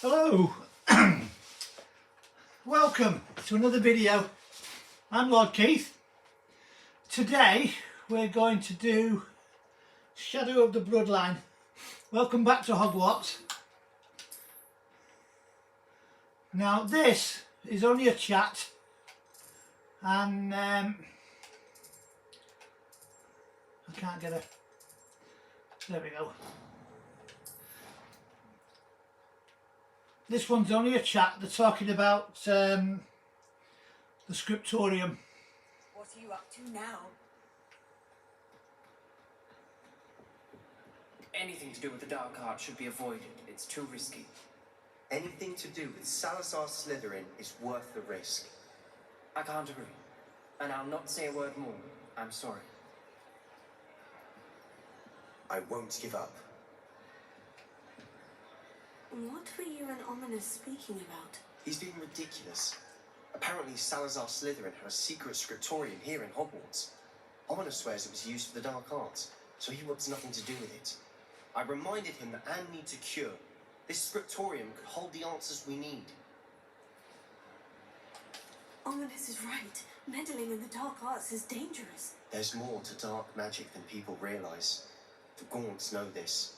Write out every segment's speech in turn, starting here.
Hello, welcome to another video. I'm Lord Keith. Today we're going to do Shadow of the Bloodline. Welcome back to Hogwarts. Now this is only a chat and I can't get a, there we go. This one's only a chat. They're talking about the scriptorium. What are you up to now? Anything to do with the dark art should be avoided. It's too risky. Anything to do with Salazar Slytherin is worth the risk. I can't agree. And I'll not say a word more. I'm sorry. I won't give up. What were you and Ominous speaking about? He's being ridiculous. Apparently Salazar Slytherin had a secret scriptorium here in Hogwarts. Ominous swears it was used for the dark arts, so he wants nothing to do with it. I reminded him that Anne needs a cure. This scriptorium could hold the answers we need. Ominous is right. Meddling in the dark arts is dangerous. There's more to dark magic than people realise. The Gaunts know this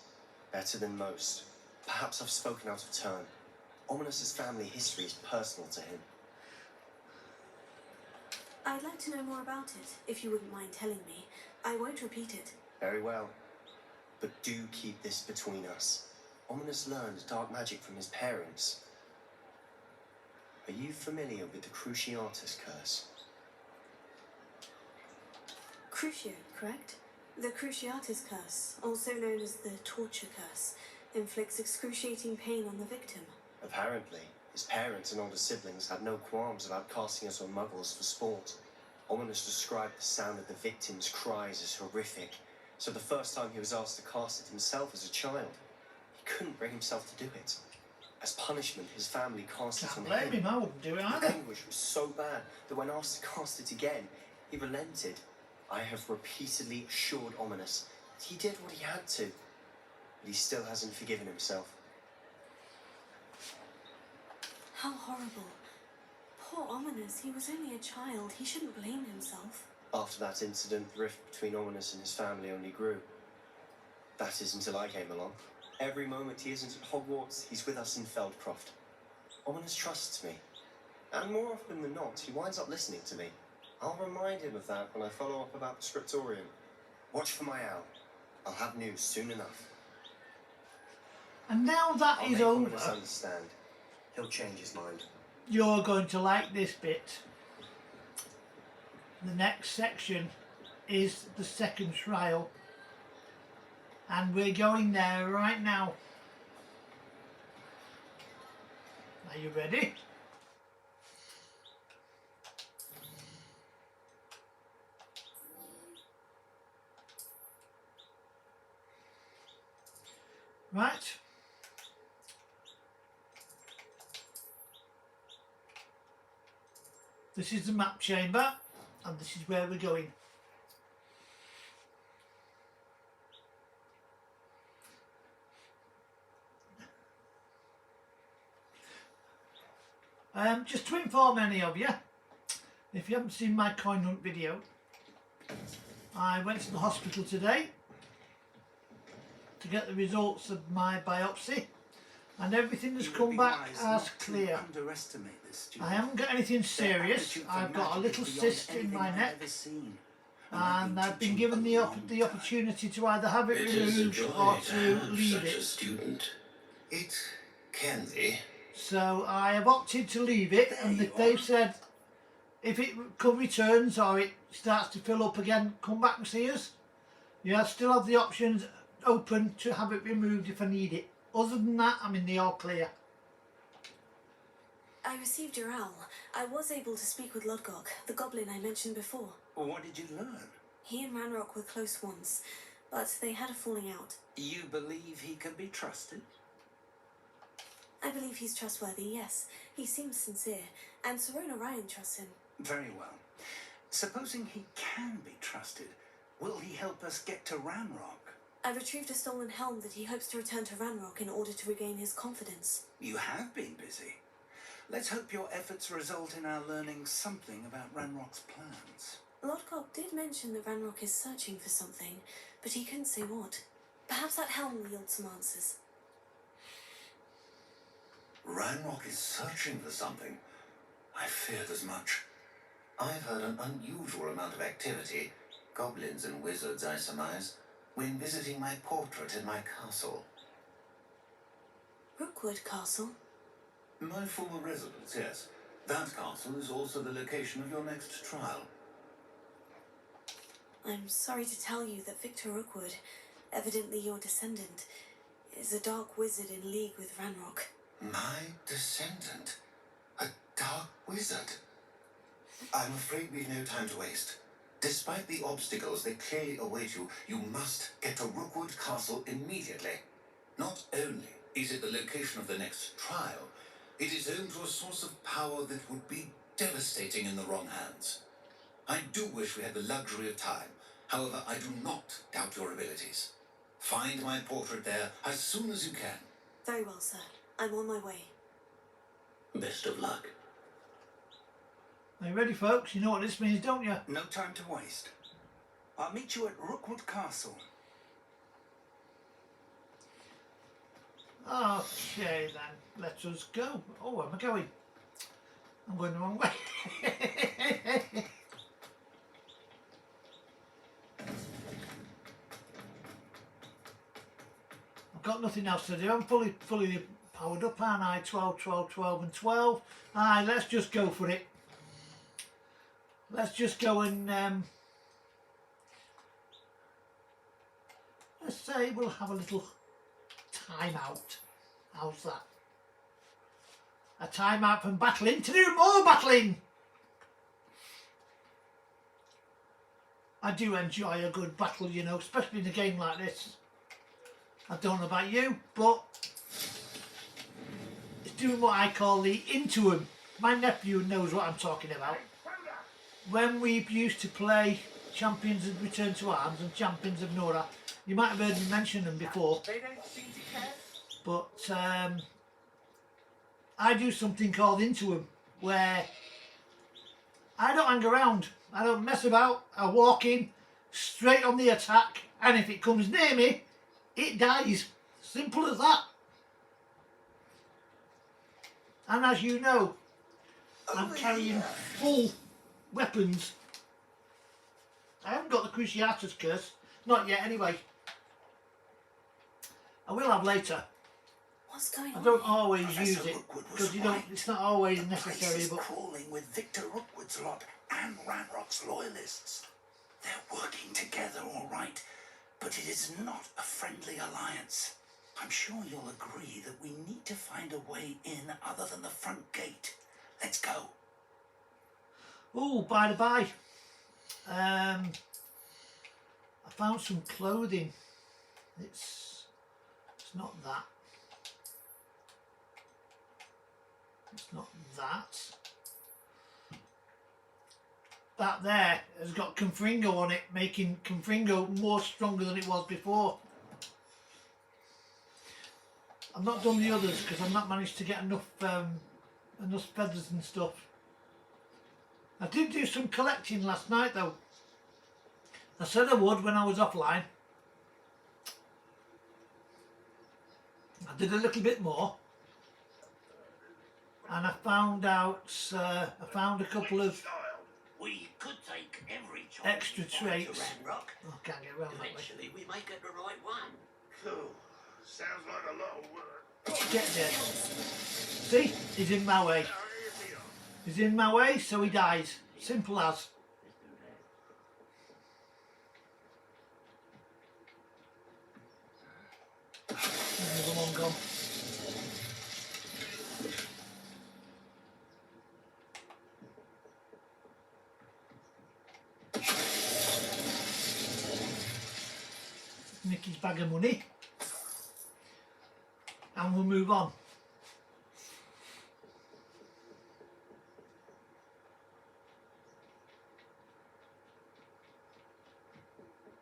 better than most. Perhaps I've spoken out of turn. Ominous's family history is personal to him. I'd like to know more about it, if you wouldn't mind telling me. I won't repeat it. Very well. But do keep this between us. Ominous learned dark magic from his parents. Are you familiar with the Cruciatus Curse? Crucio, correct? The Cruciatus Curse, also known as the Torture Curse, inflicts excruciating pain on the victim. Apparently, his parents and older siblings had no qualms about casting us on muggles for sport. Ominous described the sound of the victim's cries as horrific, so the first time he was asked to cast it himself as a child, he couldn't bring himself to do it. As punishment, his family cast it on Can't blame him. him, I wouldn't do it The either. anguish was so bad that when asked to cast it again, he relented. I have repeatedly assured Ominous that he did what he had to, but he still hasn't forgiven himself. How horrible. Poor Ominous, he was only a child. He shouldn't blame himself. After that incident, the rift between Ominous and his family only grew. That is until I came along. Every moment he isn't at Hogwarts, he's with us in Feldcroft. Ominous trusts me. And more often than not, he winds up listening to me. I'll remind him of that when I follow up about the scriptorium. Watch for my owl. I'll have news soon enough. And now that I'll is make over, Ominous understand. He'll change his mind. you're going to like this bit. The next section is the second trial. And we're going there right now. Are you ready? Right. This is the map chamber, and this is where we're going. Just to inform any of you, if you haven't seen my coin hunt video, I went to the hospital today to get the results of my biopsy, and everything has come back as clear. I haven't got anything serious. I've got a little cyst in my neck, and I've been given the opportunity to either have it removed or to leave it. Student. It can be. So I have opted to leave it, and they've said if it returns or it starts to fill up again, come back and see us. You still have the options open to have it removed if I need it. Other than that, I'm in the all clear. I received your owl. I was able to speak with Lodgok, the goblin I mentioned before. Well, what did you learn? He and Ranrock were close once, but they had a falling out. You believe he can be trusted? I believe he's trustworthy, yes. He seems sincere, and Serona Ryan trusts him. Very well. Supposing he can be trusted, will he help us get to Ranrock? I retrieved a stolen helm that he hopes to return to Ranrock in order to regain his confidence. You have been busy. Let's hope your efforts result in our learning something about Ranrock's plans. Lodgok did mention that Ranrock is searching for something, but he couldn't say what. Perhaps that helm will yield some answers. Ranrock is searching for something. I feared as much. I've heard an unusual amount of activity, goblins and wizards I surmise, when visiting my portrait in my castle. Rookwood Castle? My former residence, yes. That castle is also the location of your next trial. I'm sorry to tell you that Victor Rookwood, evidently your descendant, is a dark wizard in league with Ranrock. My descendant? A dark wizard? I'm afraid we've no time to waste. Despite the obstacles that clearly await you, you must get to Rookwood Castle immediately. Not only is it the location of the next trial, it is home to a source of power that would be devastating in the wrong hands. I do wish we had the luxury of time. However, I do not doubt your abilities. Find my portrait there as soon as you can. Very well, sir. I'm on my way. Best of luck. Are you ready, folks? You know what this means, don't you? No time to waste. I'll meet you at Rookwood Castle. Okay then, let us go. Oh, where am I going? I'm going the wrong way. I've got nothing else to do. I'm fully powered up, aren't I? 12, 12, 12 and 12. Aye, let's just go for it. Let's just go and let's say we'll have a little time out. How's that? A time out from battling to do more battling. I do enjoy a good battle, you know, especially in a game like this. I don't know about you, but it's doing what I call the into 'em. My nephew knows what I'm talking about. When we used to play Champions of Return to Arms and Champions of Nora, you might have heard me mention them before, They don't seem to care. but I do something called into 'em, where I don't hang around, I don't mess about, I walk in straight on the attack, and if it comes near me, it dies. Simple as that. And as you know, I'm carrying full weapons. I haven't got the Cruciatus curse, not yet anyway. I will have later. What's going I on? don't always Professor use it Rookwood was because you don't. right. It's not always The place necessary. is But crawling with Victor Rookwood's lot and Ranrock's loyalists. They're working together, all right, but it is not a friendly alliance. I'm sure you'll agree that we need to find a way in other than the front gate. Let's go. oh, by the by, I found some clothing. It's not that. It's not that. That there has got Confringo on it, making Confringo more stronger than it was before. I've not done the others because I've not managed to get enough feathers and stuff. I did do some collecting last night though. I said I would when I was offline. I did a little bit more. And I found out, I found a couple of We could take every choice extra we find to traits. Ranrock. Oh, I can't get around that way. Eventually, we may get the right one. Cool. Sounds like a lot of work. Get there. See? He's in my way. He's in my way, so he dies. Simple as. There's another one gone. Nicky's bag of money. And we'll move on.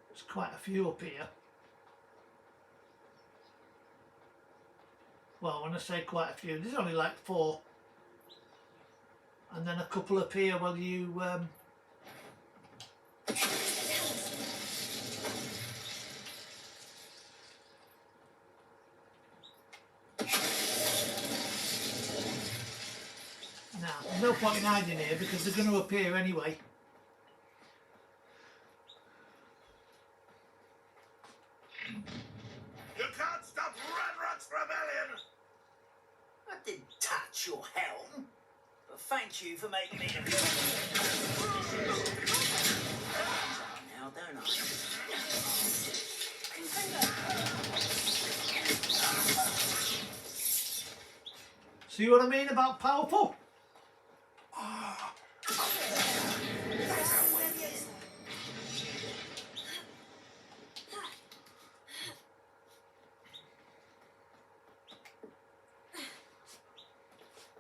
There's quite a few up here. Well, when I say quite a few, there's only like 4. And then a couple appear while you now, there's no point in hiding here because they're going to appear anyway. You can't stop Ranrock's rebellion! I didn't touch your helm. But thank you for making me a now, don't I? See what I mean about powerful?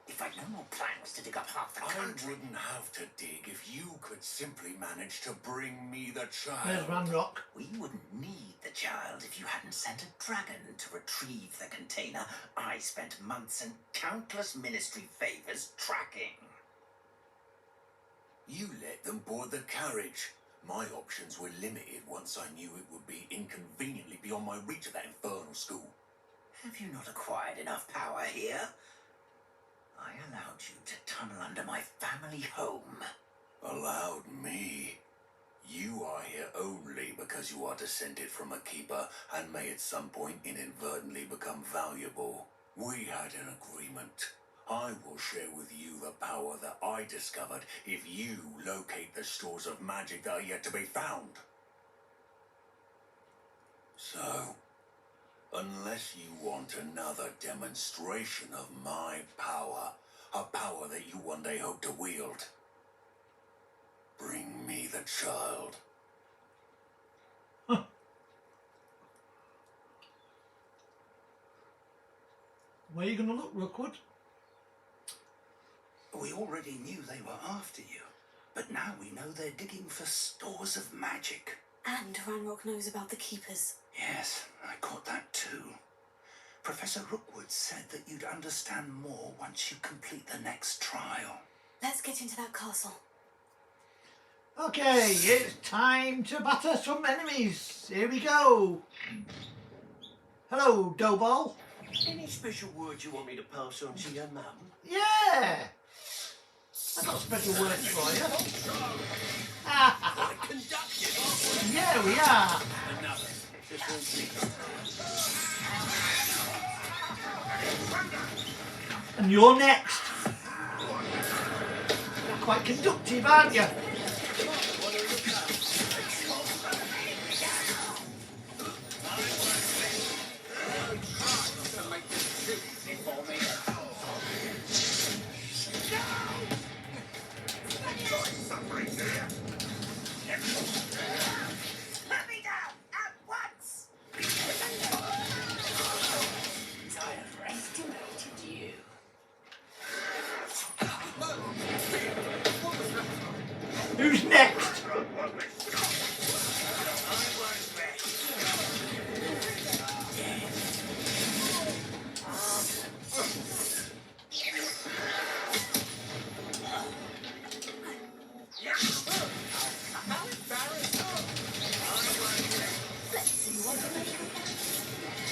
If I'd no more planks to dig up half the I country. wouldn't have to dig if you could simply manage to bring me the There's child. Ranrock. We wouldn't need the child if you hadn't sent a dragon to retrieve the container I spent months and countless ministry favors tracking. You let them board the carriage. My options were limited once I knew it would be inconveniently beyond my reach at that infernal school. Have you not acquired enough power here? I allowed you to tunnel under my family home. Allowed me? You are here only because you are descended from a keeper and may at some point inadvertently become valuable. We had an agreement. I will share with you the power that I discovered if you locate the stores of magic that are yet to be found. So, unless you want another demonstration of my power, a power that you one day hope to wield, bring me the child. Where are you going to look, Rookwood? We already knew they were after you, but now we know they're digging for stores of magic. And Ranrock knows about the Keepers. Yes, I caught that too. Professor Rookwood said that you'd understand more once you complete the next trial. Let's get into that castle. Okay, it's time to batter some enemies. Here we go. Hello, Doughball. Any special words you want me to pass on to your mum? Yeah. I've got special words for you. I conducted. Yeah, we are. Another. Just one thing. And you're next. You're quite conductive, aren't you? Let me down at once! I underestimated you. Who's next?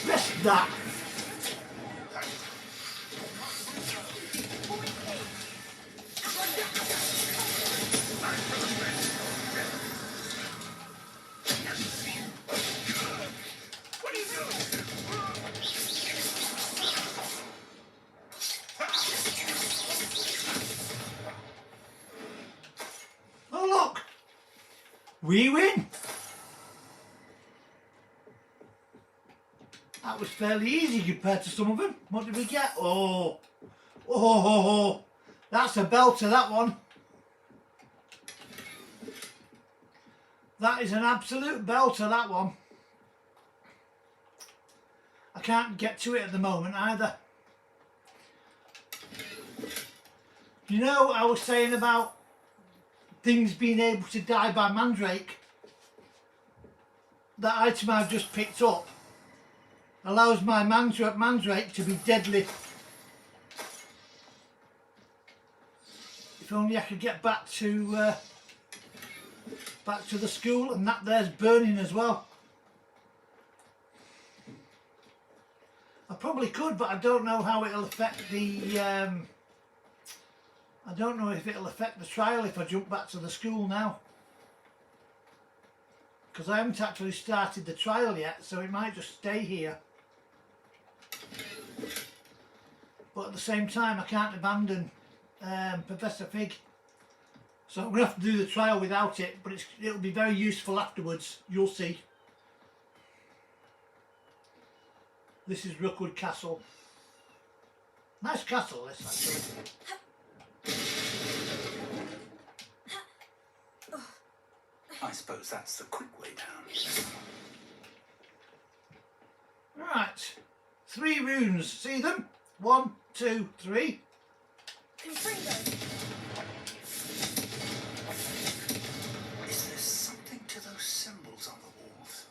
Rest that. Oh look, we win. That was fairly easy compared to some of them. What did we get? Oh, that's a belter, that one. That is an absolute belter, that one. I can't get to it at the moment either. You know, I was saying about things being able to die by mandrake. That item I've just picked up allows my mandrake to be deadly. If only I could get back to the school, and that there's burning as well. I probably could, but I don't know how it'll affect the I don't know if it'll affect the trial if I jump back to the school now, because I haven't actually started the trial yet, so it might just stay here. But at the same time, I can't abandon Professor Fig, so I'm going to have to do the trial without it, but it'll be very useful afterwards, you'll see. This is Rookwood Castle. Nice castle, this actually. I suppose that's the quick way down. Right, 3 runes, see them? 1, 2, 3. Confringo. Is there something to those symbols on the walls?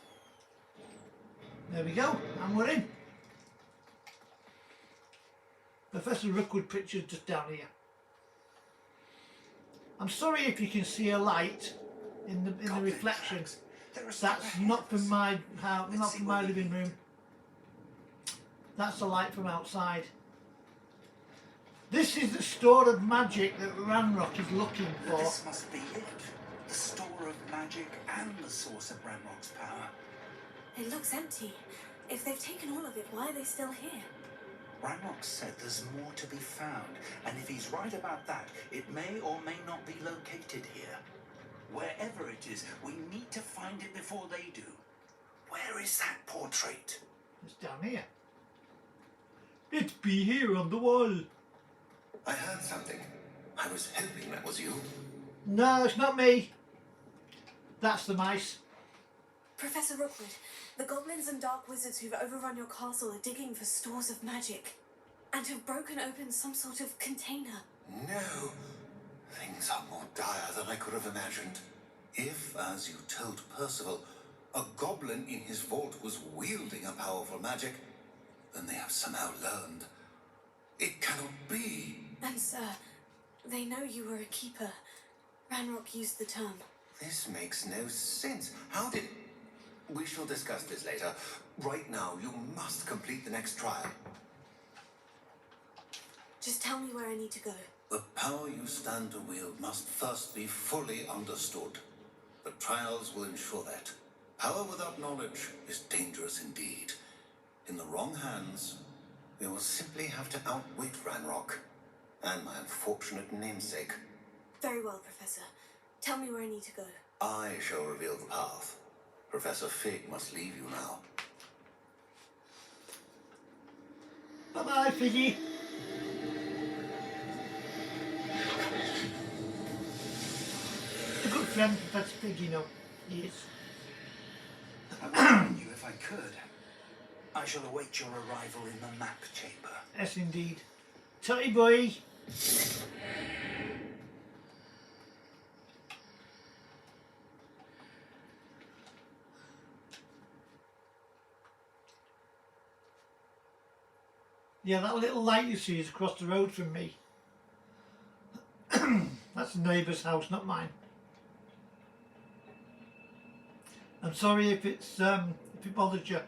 There we go, and we're in. Professor Rookwood picture's just down here. I'm sorry if you can see a light in the reflection. That's not from my house, not from my living room. That's the light from outside. This is the store of magic that Ranrock is looking for. This must be it. The store of magic and the source of Ranrock's power. It looks empty. If they've taken all of it, why are they still here? Ranrock said there's more to be found, and if he's right about that, it may or may not be located here. Wherever it is, we need to find it before they do. Where is that portrait? It's down here. It be here on the wall. I heard something. I was hoping that was you. No, it's not me. That's the mice. Professor Rookwood, the goblins and dark wizards who've overrun your castle are digging for stores of magic and have broken open some sort of container. No. Things are more dire than I could have imagined. If, as you told Percival, a goblin in his vault was wielding a powerful magic, then they have somehow learned. It cannot be. And sir, they know you were a keeper. Ranrock used the term. This makes no sense. How did... We shall discuss this later. Right now, you must complete the next trial. Just tell me where I need to go. The power you stand to wield must first be fully understood. The trials will ensure that. Power without knowledge is dangerous indeed. In the wrong hands, we will simply have to outwit Ranrock and my unfortunate namesake. Very well, Professor. Tell me where I need to go. I shall reveal the path. Professor Fig must leave you now. Bye-bye, Figgy. A good friend, Professor Fig, you know. He is. I would warn you if I could. I shall await your arrival in the map chamber. Yes, indeed. Tutty boy. Yeah, that little light you see is across the road from me. That's the neighbour's house, not mine. I'm sorry if it bothers you.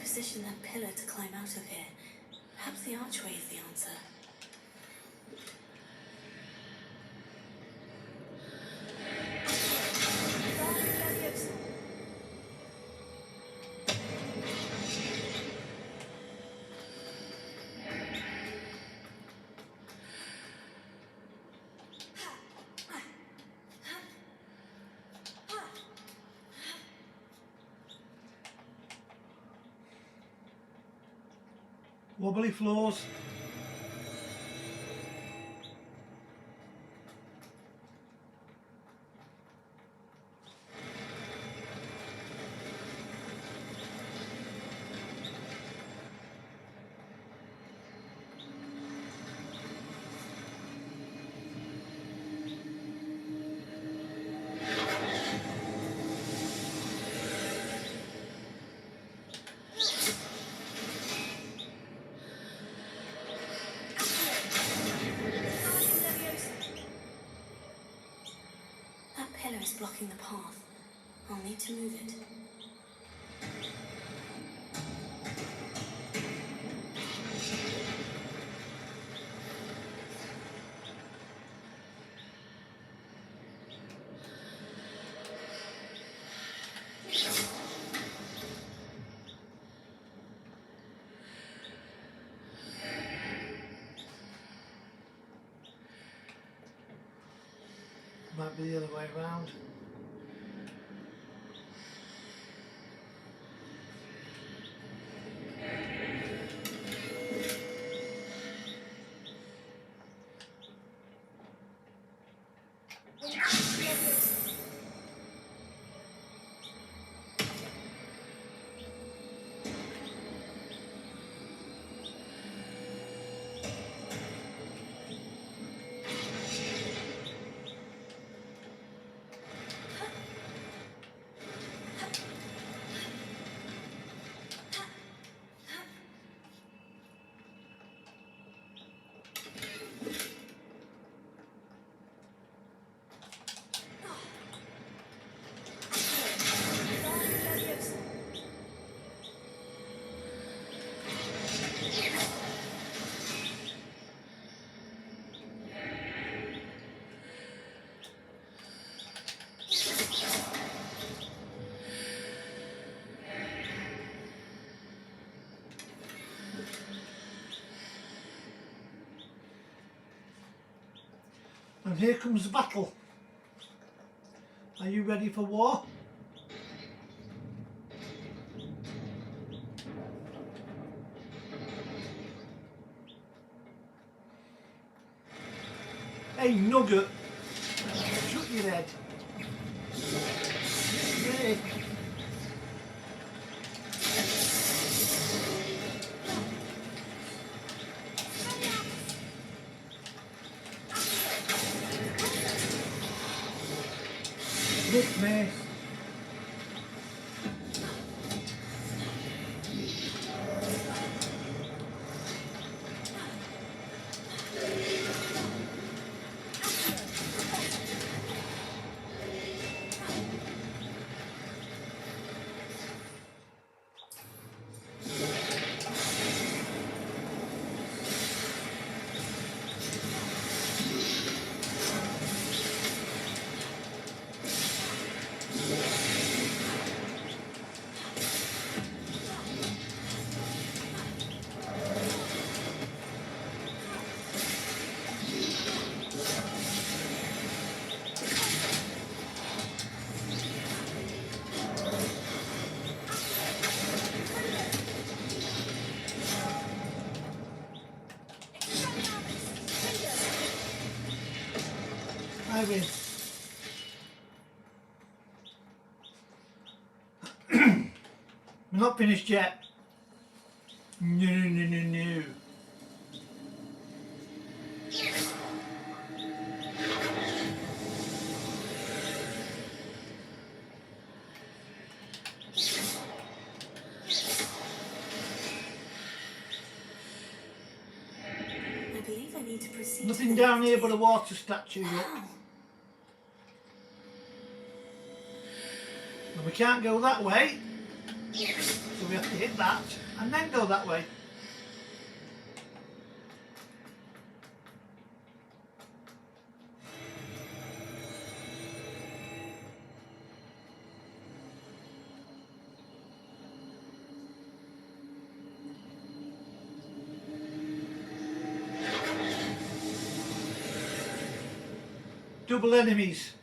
Position that pillar to climb out of here. if the archway is the answer? Wobbly floors. That pillar is blocking the path. I'll need to move it. Might be the other way around. And here comes the battle. Are you ready for war? Hey, Nugget! Shut your head. Hey. Look, man. I win. We're not finished yet. No, no, no, no. I believe I need to proceed. Nothing down here but a water statue yet. How? And we can't go that way. So we have to hit that and then go that way. double enemies.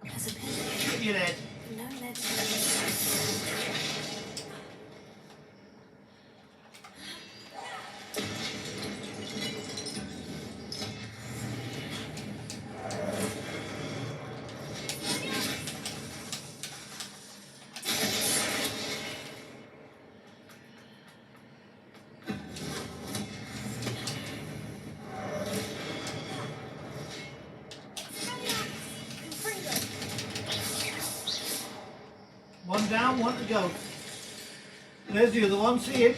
There's a pin. Hit your head. No lead. One down, one to go. There's the other one, see it?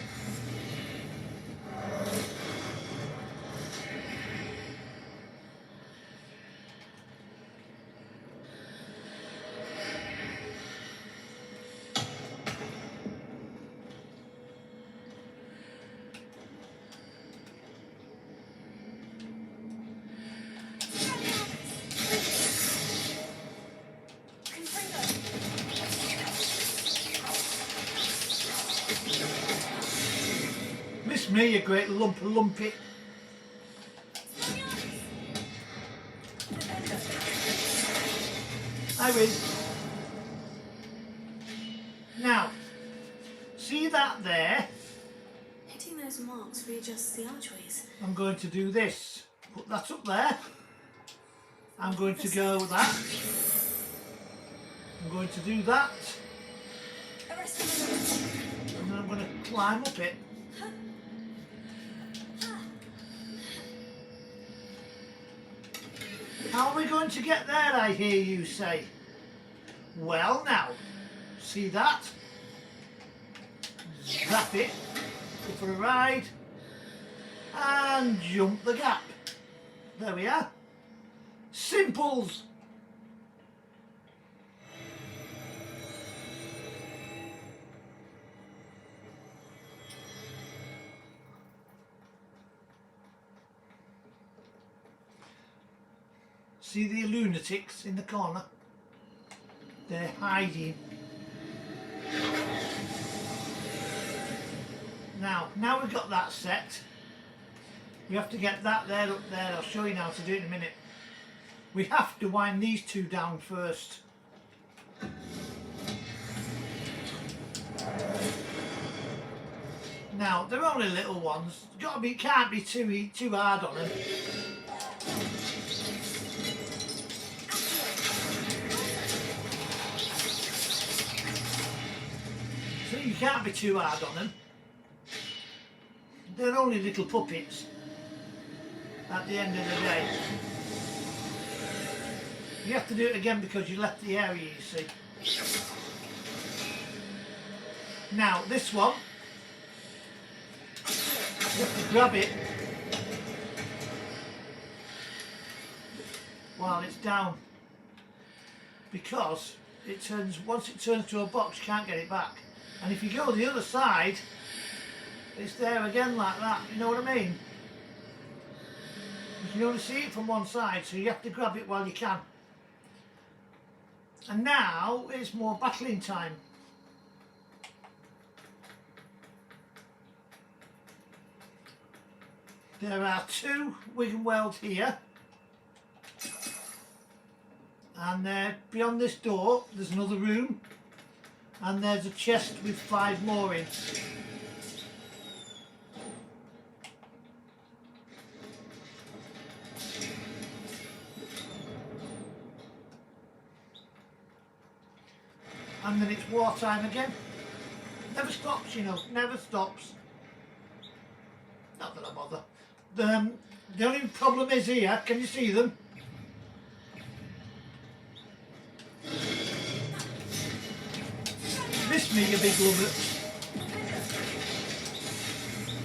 Miss me, you great lump of lumpy. I win. Now, see that there? Hitting those marks readjusts the archways. I'm going to do this. Put that up there. I'm going to go that. I'm going to do that. Arrest him. And then I'm going to climb up it. How are we going to get there, I hear you say? Well now, see that? Zap it, go for a ride, and jump the gap. There we are. Simples! See the lunatics in the corner? They're hiding. Now we've got that set. We have to get that there up there. I'll show you now to do it in a minute. We have to wind these two down first. Now they're only little ones. Can't be too hard on them. So you can't be too hard on them. They're only little puppets at the end of the day. You have to do it again because you left the area, you see. Now this one, you have to grab it while it's down, because it turns, once it turns to a box, you can't get it back. And if you go the other side, it's there again like that, you know what I mean? You can only see it from one side, so you have to grab it while you can. And now it's more battling time. There are two Wigan Weld here. And beyond this door, there's another room. And there's a chest with 5 more in. And then it's wartime again. Never stops, you know, never stops. Not that I bother. The only problem is here, can you see them? Miss me, you big lover.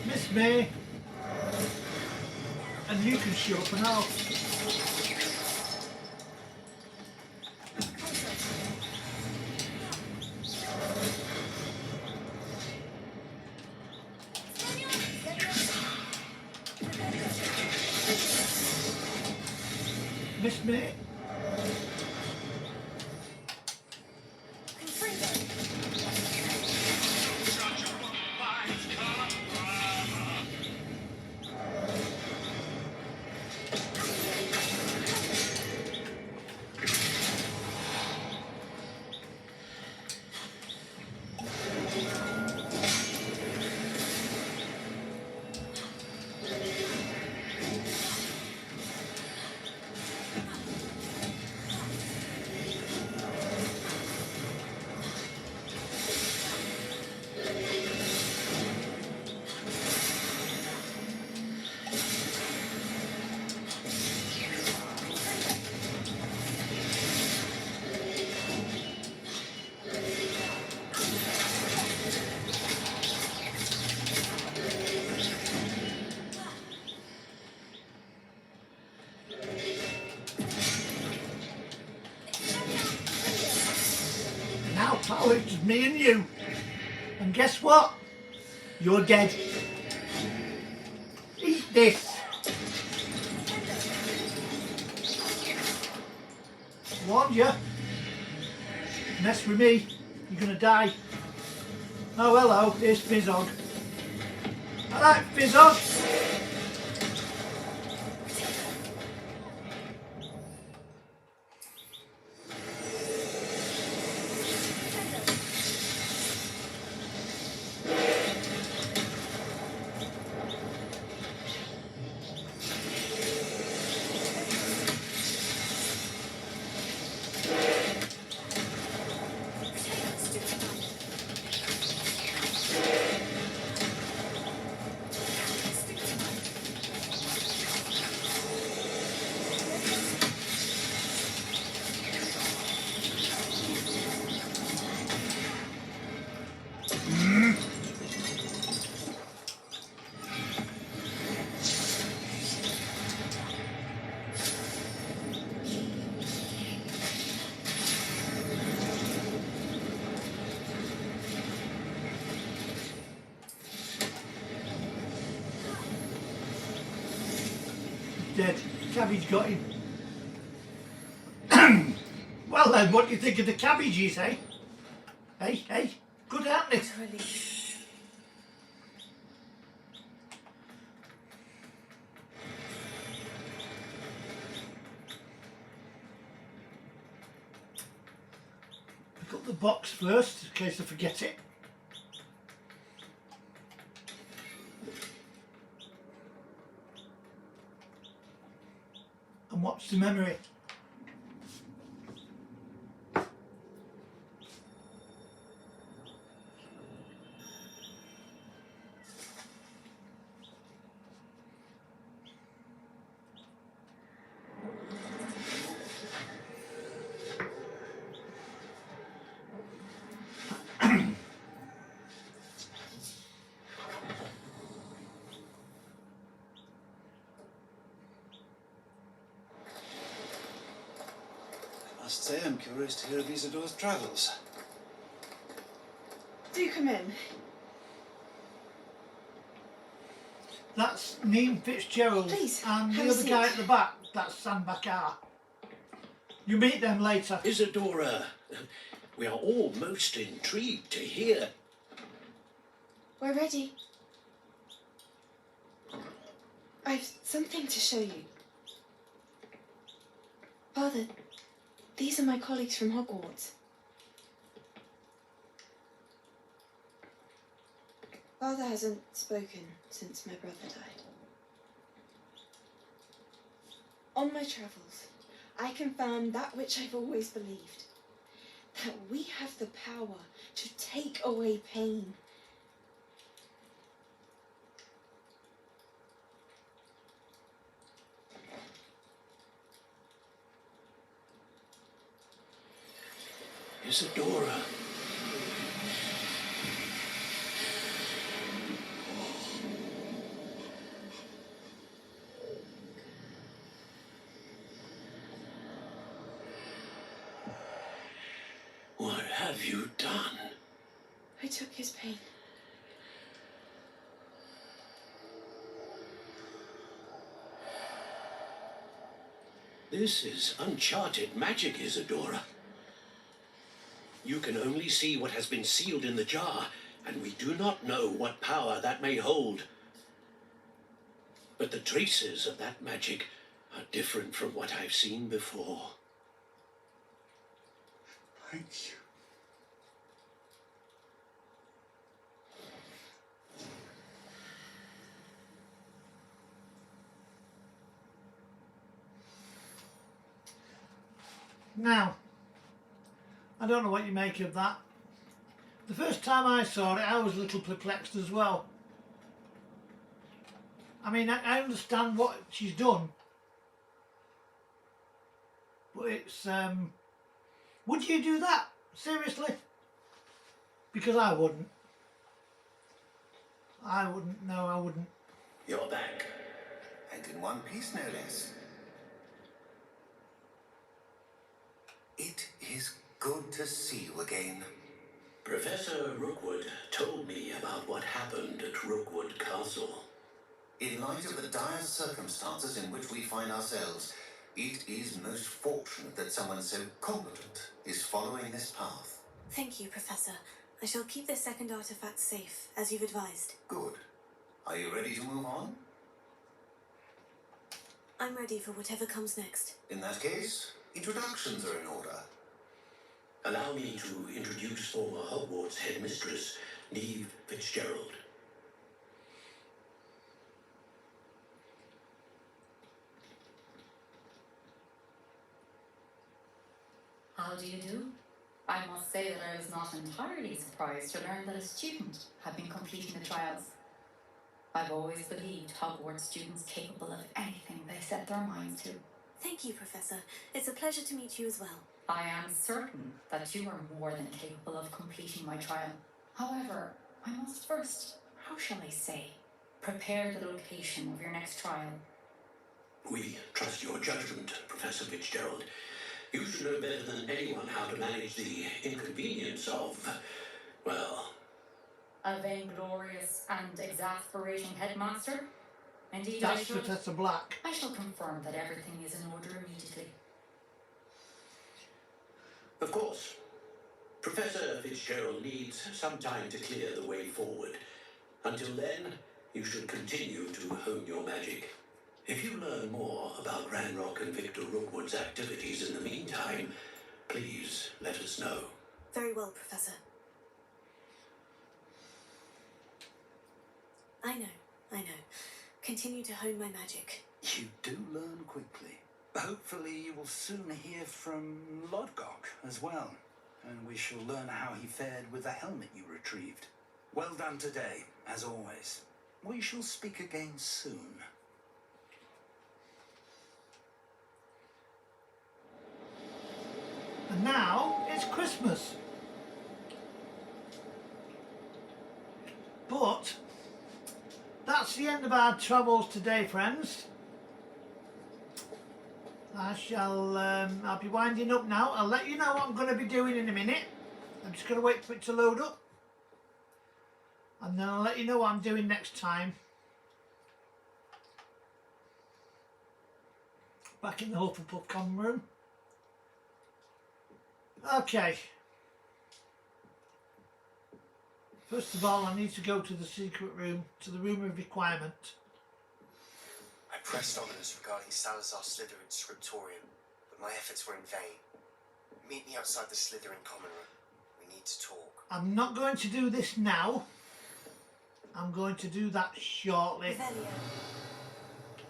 Miss me. And you can show up and I'll... Yes, mate. Now, pal, it's just me and you. And guess what? You're dead. Eat this. Warned you. Mess with me, you're gonna die. Oh, hello, here's Fizzog. I like Fizzog. Dead. Cabbage got him. Well then, what do you think of the cabbages, eh? Hey, hey, good, aren't it? Relief. Pick up the box first, in case I forget it. And watch the memory. I must say I'm curious to hear of Isidore's travels. Do come in. That's Neem Fitzgerald. Please, and the have a other guy seat. at the back, that's Sam Bakar. You meet them later. Isadora, we are all most intrigued to hear. We're ready. I've something to show you. Father, these are my colleagues from Hogwarts. Father hasn't spoken since my brother died. On my travels, I confirmed that which I've always believed. That we have the power to take away pain. Isadora. What have you done? I took his pain. This is uncharted magic, Isadora. You can only see what has been sealed in the jar, and we do not know what power that may hold. But the traces of that magic are different from what I've seen before. Thank you. Now, I don't know what you make of that. The first time I saw it, I was a little perplexed as well. I mean, I understand what she's done, but it's, would you do that? Seriously? Because I wouldn't. I wouldn't, no, I wouldn't. You're back. And in one piece, no less. It is good to see you again. Professor Rookwood told me about what happened at Rookwood Castle. In light of the dire circumstances in which we find ourselves, it is most fortunate that someone so competent is following this path. Thank you, Professor. I shall keep this second artifact safe, as you've advised. Good. Are you ready to move on? I'm ready for whatever comes next. In that case, introductions are in order. Allow me to introduce former Hogwarts headmistress, Neve Fitzgerald. How do you do? I must say that I was not entirely surprised to learn that a student had been completing the trials. I've always believed Hogwarts students capable of anything they set their minds to. Thank you, Professor. It's a pleasure to meet you as well. I am certain that you are more than capable of completing my trial. However, I must first, how shall I say, prepare the location of your next trial. We trust your judgment, Professor Fitzgerald. You should know better than anyone how to manage the inconvenience of, well... A vainglorious and exasperating headmaster? Indeed, That's Professor Black. I shall confirm that everything is in order immediately. Of course. Professor Fitzgerald needs some time to clear the way forward. Until then, you should continue to hone your magic. If you learn more about Ranrock and Victor Rookwood's activities in the meantime, please let us know. Very well, Professor. I know. Continue to hone my magic. You do learn quickly. Hopefully you will soon hear from Lodgok as well, and we shall learn how he fared with the helmet you retrieved. Well done today, as always. We shall speak again soon. And now it's Christmas. But that's the end of our travels today, friends. I'll be winding up now. I'll let you know what I'm going to be doing in a minute. I'm just going to wait for it to load up. And then I'll let you know what I'm doing next time. Back in the Hufflepuff common room. Okay. First of all, I need to go to the secret room, to the room of requirement. I pressed Ominous regarding Salazar Slytherin's scriptorium, but my efforts were in vain. Meet me outside the Slytherin common room. We need to talk. I'm not going to do this now. I'm going to do that shortly. Revelio.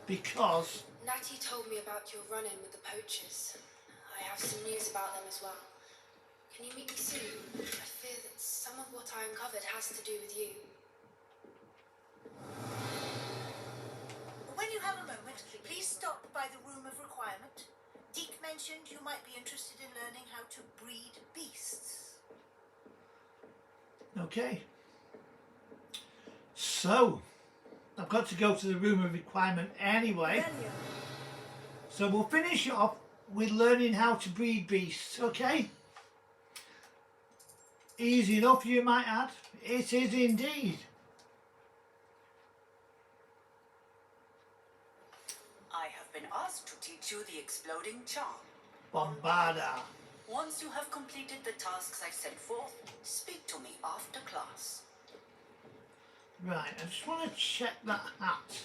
Because Natty told me about your run-in with the poachers. I have some news about them as well. Can you meet me soon? I fear that some of what I uncovered has to do with you. When you have a moment, please stop by the room of requirement. Deke mentioned you might be interested in learning how to breed beasts. okay. So I've got to go to the room of requirement anyway. Revelio. So we'll finish off with learning how to breed beasts, okay? Easy enough, you might add. It is indeed. I have been asked to teach you the exploding charm. Bombarda. Once you have completed the tasks I've set forth, speak to me after class. Right, I just want to check that hat.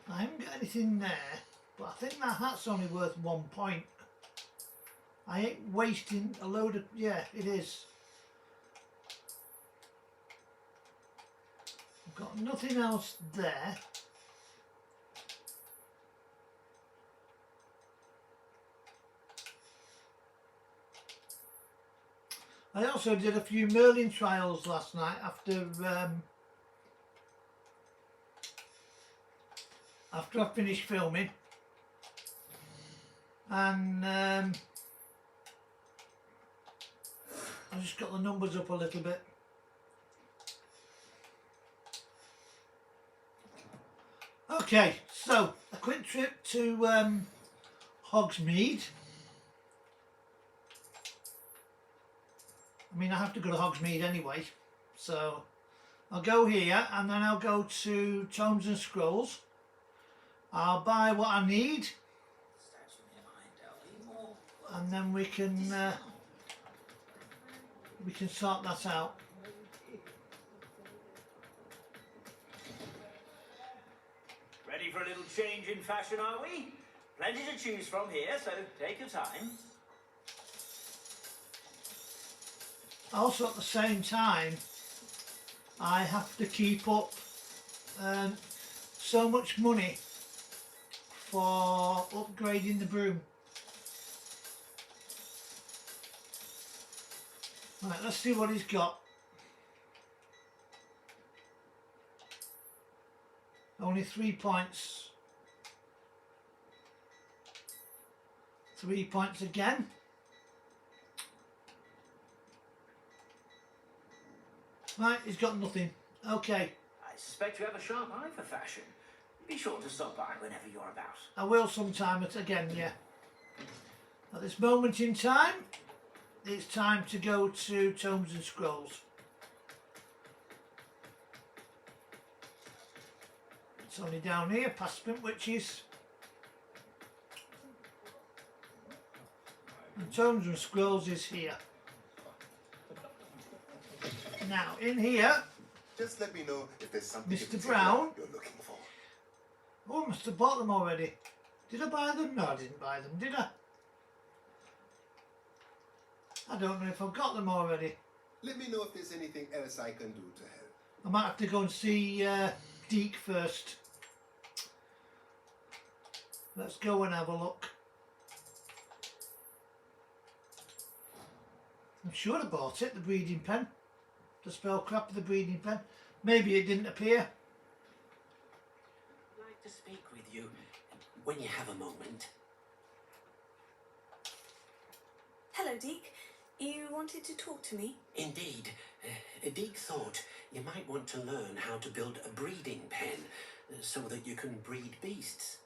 I haven't got anything there, but I think that hat's only worth 1 point. I ain't wasting a load of... yeah, it is. I've got nothing else there. I also did a few Merlin trials last night after I finished filming, and I just got the numbers up a little bit. Okay, so a quick trip to Hogsmeade. I mean, I have to go to Hogsmeade anyway, so I'll go here and then I'll go to Tomes and Scrolls. I'll buy what I need, and then we can sort that out. Ready for a little change in fashion, are we? Plenty to choose from here, so take your time. Also, at the same time, I have to keep up so much money for upgrading the broom. Right, let's see what he's got. Only 3 points. 3 points again. Right, he's got nothing. Okay. I suspect you have a sharp eye for fashion. Be sure to stop by whenever you're about. I will sometime, again, yeah. At this moment in time, it's time to go to Tomes and Scrolls. It's only down here, past Spint Witches. And Tomes and Scrolls is here. Now, in here, Just let me know if there's something in Mr. particular Brown. you're looking for. Oh, I must have bought them already. Did I buy them? No, I didn't buy them, did I? I don't know if I've got them already. Let me know if there's anything else I can do to help. I might have to go and see Deke first. Let's go and have a look. I'm sure I bought it, the breeding pen. The spellcraft of the breeding pen. Maybe it didn't appear. I'd like to speak with you when you have a moment. Hello, Deke. You wanted to talk to me? Indeed. Deke thought you might want to learn how to build a breeding pen so that you can breed beasts.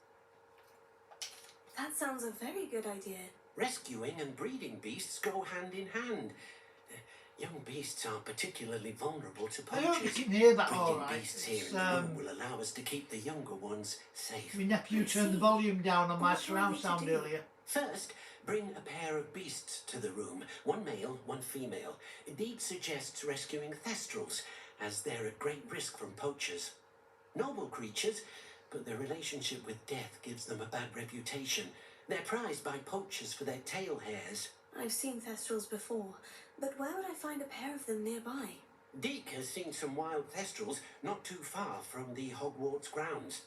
That sounds a very good idea. Rescuing and breeding beasts go hand in hand. Young beasts are particularly vulnerable to I hope you poachers. can hear that Breeding all right. beasts here It's, in the room will allow us to keep the younger ones safe. my nephew turned the volume down on my surround sound earlier. First, bring a pair of beasts to the room. One male, one female. Deke suggests rescuing thestrals, as they're at great risk from poachers. Noble creatures, but their relationship with death gives them a bad reputation. They're prized by poachers for their tail hairs. I've seen thestrals before, but where would I find a pair of them nearby? Deke has seen some wild thestrals not too far from the Hogwarts grounds.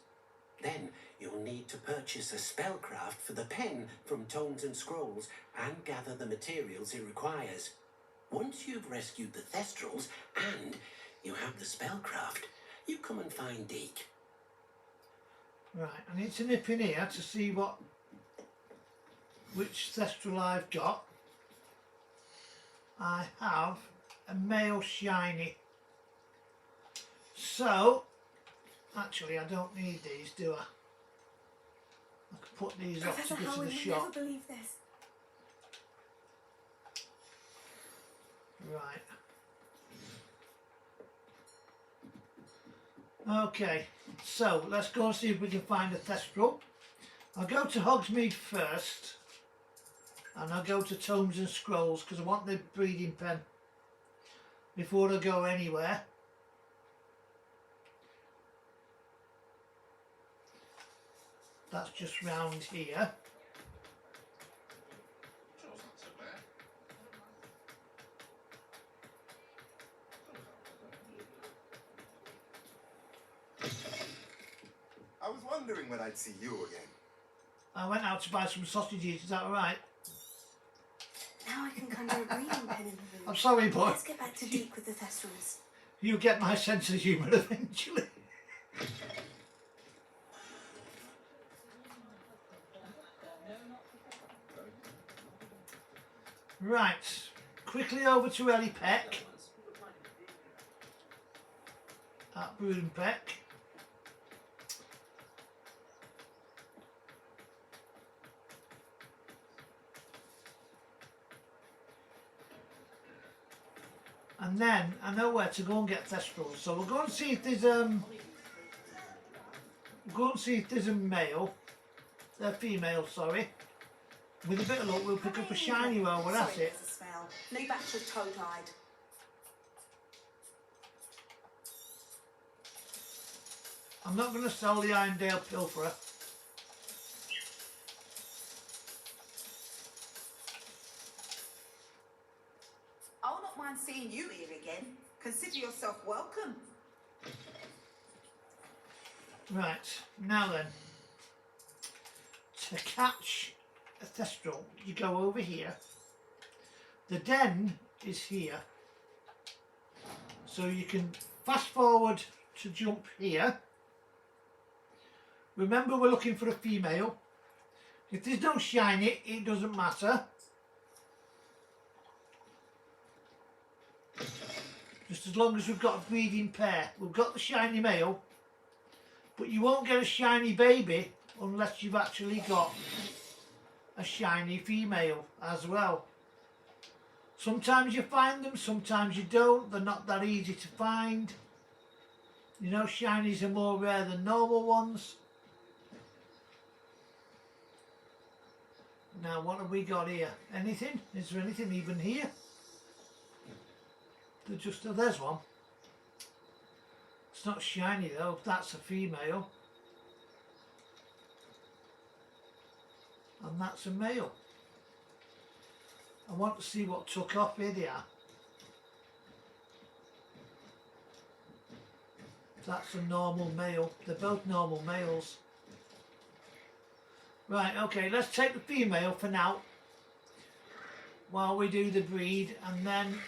Then you'll need to purchase a spellcraft for the pen from Tomes and Scrolls and gather the materials it requires. Once you've rescued the thestrals and you have the spellcraft, you come and find Deke. Right, I need to nip in here to see which thestral I've got. I have a male shiny. So, actually I don't need these, do I? I can put these off to Professor go to Howard the would shop. never believe this. Right. Okay, so let's go and see if we can find a thestral. I'll go to Hogsmeade first, and I'll go to Tomes and Scrolls because I want the breeding pen before I go anywhere. That's just round here. I was wondering when I'd see you again. I went out to buy some sausages, is that alright? Now I can conjure a breathing pen in the room. I'm sorry, boy. Let's get back to Deke with the Thestrals. You get my sense of humour eventually. Right, quickly over to Ellie Peck at Brooding Peck. And then I know where to go and get Thestrals, so we'll go and see if there's a male, a female, sorry. With a bit of luck, we'll pick up a shiny while we're at it. Smell. Leave back to Toad-eyed. I'm not going to sell the Irondale Pilferer. I'll not mind seeing you here again. Consider yourself welcome. Right, now then. To catch a Thestral, you go over here. The den is here. So you can fast forward to jump here. Remember, we're looking for a female. If there's no shiny, it doesn't matter. Just as long as we've got a breeding pair. We've got the shiny male, but you won't get a shiny baby unless you've actually got a shiny female as well. Sometimes you find them, sometimes you don't. They're not that easy to find. You know, shinies are more rare than normal ones. Now, what have we got here? Anything? Is there anything even here? There's one. It's not shiny though. That's a female. And that's a male. I want to see what took off. Here they are. That's a normal male. They're both normal males. Right, okay, let's take the female for now while we do the breed, and then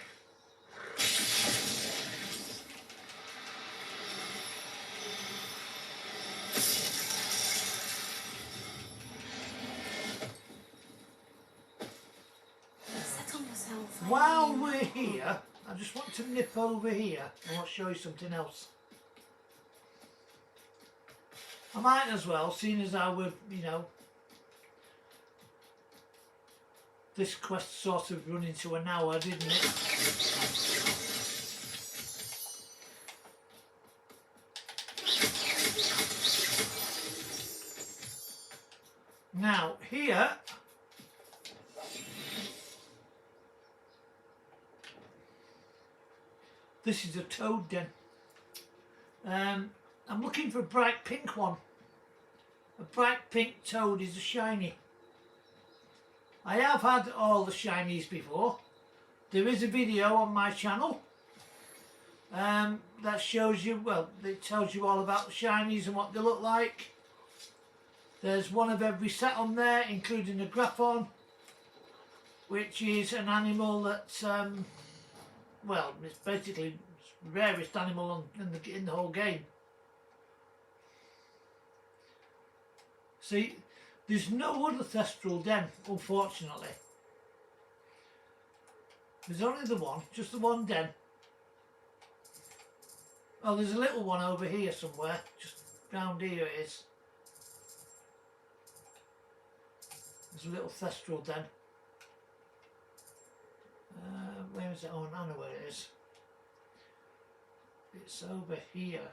Settle yourself. while we're here, I just want to nip over here and I'll show you something else. I might as well, seeing as how we're, you know, this quest sort of run into an hour, didn't it? Now, here, this is a toad den. I'm looking for a bright pink one. A bright pink toad is a shiny. I have had all the shinies before. There is a video on my channel that shows you, well, it tells you all about the shinies and what they look like. There's one of every set on there, including a Graphon, which is an animal that, well, it's basically the rarest animal in the whole game. See, there's no other Thestral den, unfortunately. There's only the one, just the one den. Oh, there's a little one over here somewhere, just round here it is. There's a little Thestral den. Where is it? Oh, I know where it is. It's over here.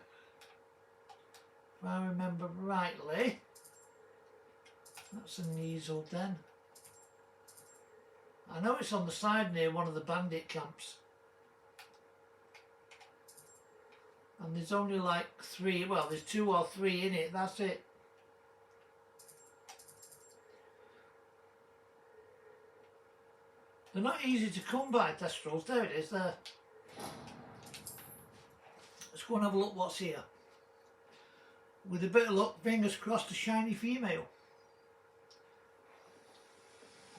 If I remember rightly. That's an easel then. I know it's on the side near one of the bandit camps. And there's only like 3, well there's 2 or 3 in it, that's it. They're not easy to come by, Thestrals. There it is, there. Let's go and have a look what's here. With a bit of luck, fingers crossed, a shiny female.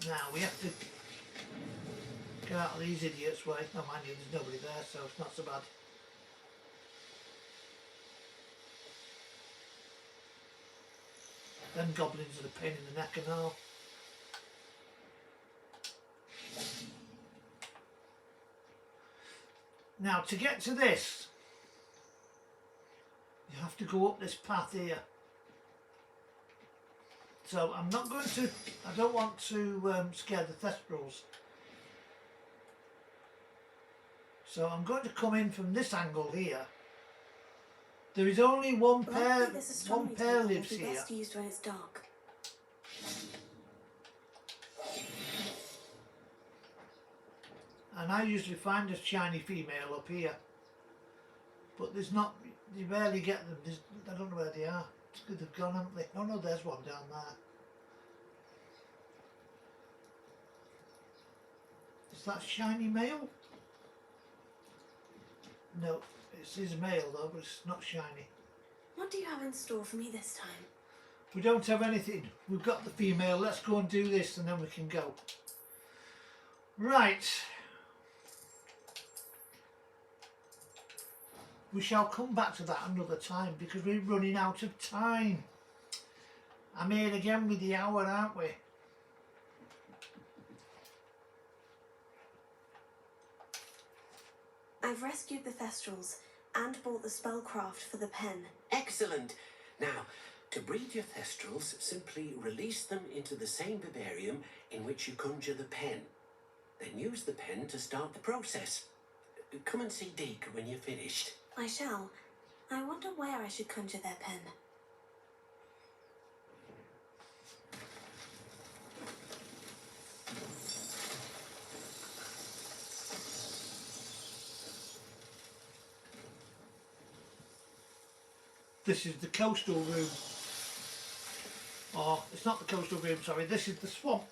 Now we have to get out of these idiots' way. Oh, mind you, there's nobody there, so it's not so bad. Them goblins are a pain in the neck and all. Now to get to this, you have to go up this path here. So I'm not going to, I don't want to scare the Thestrals. So I'm going to come in from this angle here. There is only one pair lives here. Best used when it's dark. And I usually find a shiny female up here. But there's not, you rarely get them. I don't know where they are. It's good they've gone, haven't they? Oh no, there's one down there. Is that shiny male? No, it is male though, but it's not shiny. What do you have in store for me this time? We don't have anything. We've got the female. Let's go and do this and then we can go. Right. We shall come back to that another time because we're running out of time. I'm here again with the hour, aren't we? I've rescued the Thestrals and bought the spellcraft for the pen. Excellent. Now, to breed your Thestrals, simply release them into the same vivarium in which you conjure the pen. Then use the pen to start the process. Come and see Deke when you're finished. I shall. I wonder where I should conjure their pen. This is the coastal room. Oh, it's not the coastal room, sorry. This is the swamp.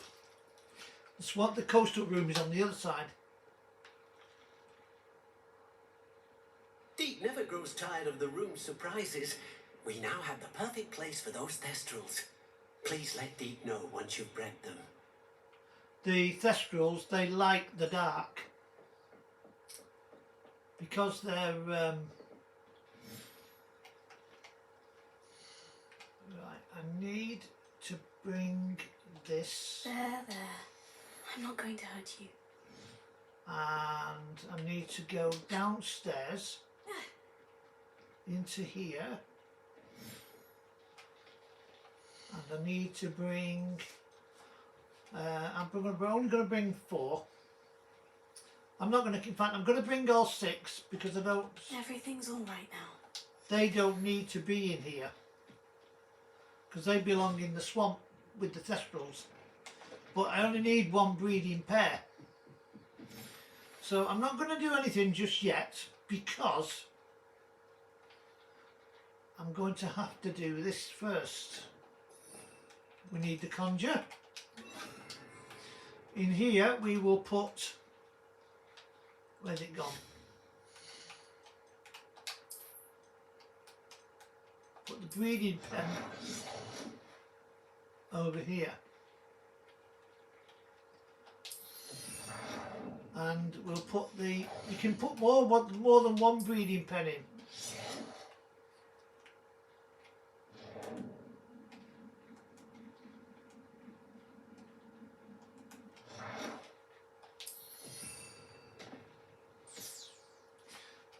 The swamp, the coastal room is on the other side. Deke never grows tired of the room's surprises. We now have the perfect place for those Thestrals. Please let Deke know once you've bred them. The Thestrals, they like the dark. Because they're... Right, I need to bring this... There. I'm not going to hurt you. And I need to go downstairs into here, and I need to bring I'm only going to bring 4. I'm not going to, in fact I'm going to bring all 6 because I don't, everything's all right now. They don't need to be in here because they belong in the swamp with the Thestrals, but I only need 1 breeding pair. So I'm not going to do anything just yet because I'm going to have to do this first. We need the conjure. In here we will put, where's it gone? Put the breeding pen over here. And we'll put the, you can put more than 1 breeding pen in.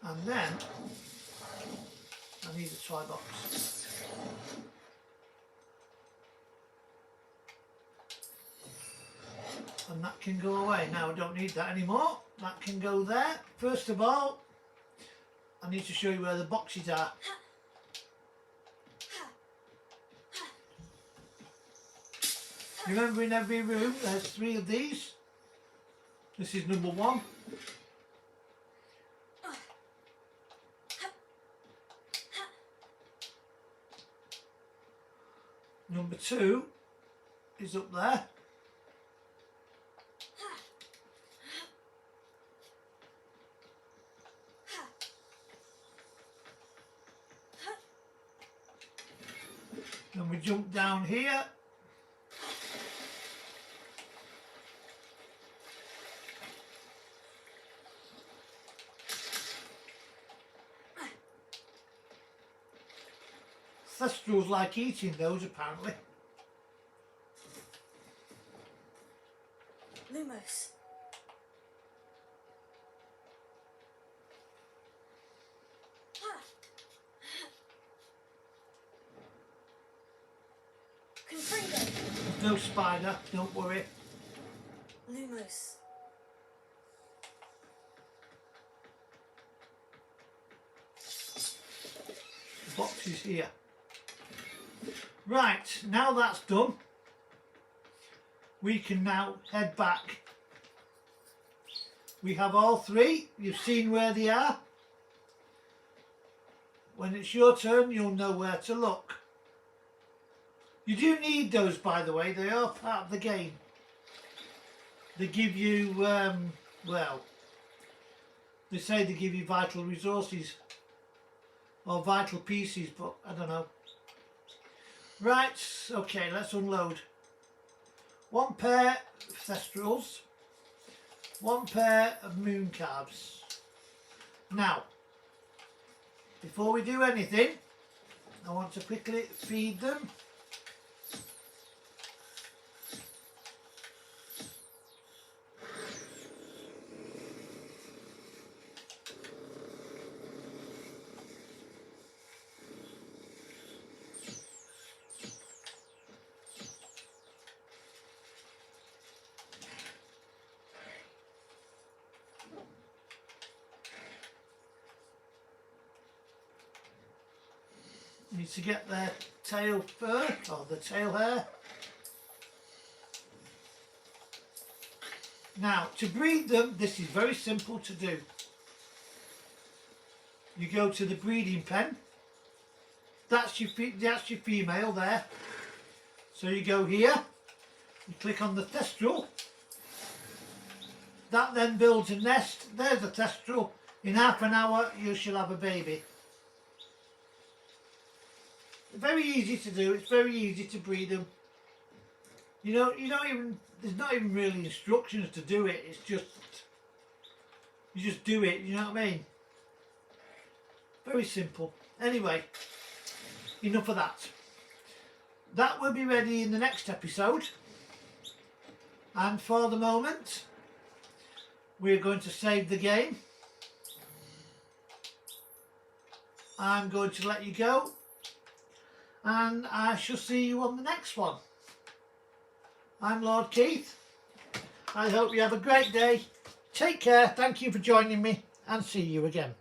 And then I need a toy box. And that can go away. Now I don't need that anymore. That can go there. First of all, I need to show you where the boxes are. Remember, in every room there's 3 of these. This is number 1. Number 2 is up there. Then we jump down here. Thestrals like eating those apparently. Lumos. Confringo. There's no spider, don't worry. Lumos. The box is here. Right, now that's done, we can now head back. We have all 3. You've seen where they are. When it's your turn, you'll know where to look. You do need those, by the way. They are part of the game. They give you, well, they say they give you vital resources or vital pieces, but I don't know. Right, okay, let's unload. 1 pair of Thestrals, 1 pair of moon calves. Now, before we do anything, I want to quickly feed them. Need to get their tail fur, or the tail hair. Now, to breed them, this is very simple to do. You go to the breeding pen. That's your female there. So you go here, you click on the Thestral. That then builds a nest. There's a Thestral. In half an hour, you shall have a baby. Very easy to do. It's very easy to breed them. You know, there's not even really instructions to do it. It's just, you just do it. You know what I mean? Very simple. Anyway, enough of that. That will be ready in the next episode. And for the moment, we're going to save the game. I'm going to let you go. And I shall see you on the next one. I'm Lord Keith. I hope you have a great day. Take care. Thank you for joining me, and see you again.